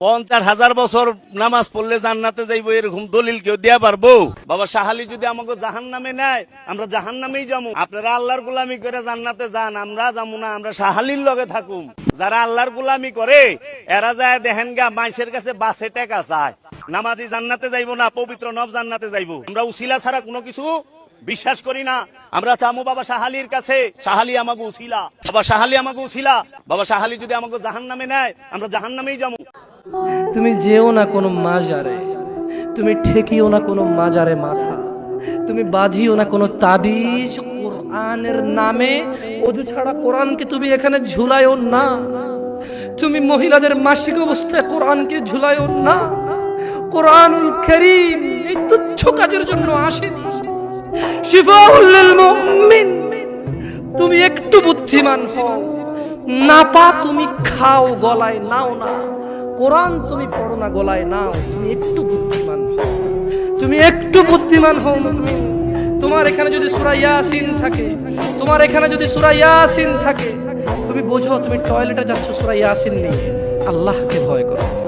50,000 বছর নামাজ পড়লে জান্নাতে যাইবো এরকম দলিল কেউ দেয়া পারবো? বাবা শাহালি যদি আমাকে জাহান্নামে নেয়, আমরা জাহান্নামেই যাবো। আপনারা আল্লাহর গোলামি করে জান্নাতে যান, আমরা যাবো না, আমরা শাহালির লগে থাকুম। যারা আল্লাহর গোলামি করে এরা যায় দেখেন গা মানুষের কাছে বাসে টাকা চায়। নামাজি জান্নাতে যাইবো না, পবিত্র নব জান্নাতে যাইবো। আমরা উসিলা ছাড়া কোনো কিছু বিশ্বাস করি না। আমরা চামু বাবা শাহালির কাছে, শাহালি আমাকে উসিলা, বাবা শাহালি আমাকে উসিলা। বাবা শাহালি যদি আমাকে জাহান্নামে নেয়, আমরা জাহান্নামেই যাবো। তুমি যেও না কোনো মাজারে, তুমি ঠেকিও না কোনো মাজারে মাথা, তুমি বাঁধিও না কোনো তাবিজ। কোরআনের নামে অজু ছাড়া কোরআনকে তুমি এখানে ঝুলাইও না। তুমি মহিলাদের মাসিক অবস্থায় কোরআনকে ঝুলাইও না। কোরআনুল কারীম এই তুচ্ছ কাজের জন্য আসেনি, শিফাউল লিল মুমিন। তুমি একটু বুদ্ধিমান হও, নাপা তুমি খাও, গলায় নাও না। কোরআন তুমি পড়ো না, গলায় নাও। তুমি একটু বুদ্ধিমান হও, তুমি একটু বুদ্ধিমান হও মুমিন। তোমার এখানে যদি সূরা ইয়াসিন থাকে, তোমার এখানে যদি সূরা ইয়াসিন থাকে, তুমি বোঝো তুমি টয়লেটে যাচ্ছ সূরা ইয়াসিন নিয়ে। আল্লাহকে ভয় করো।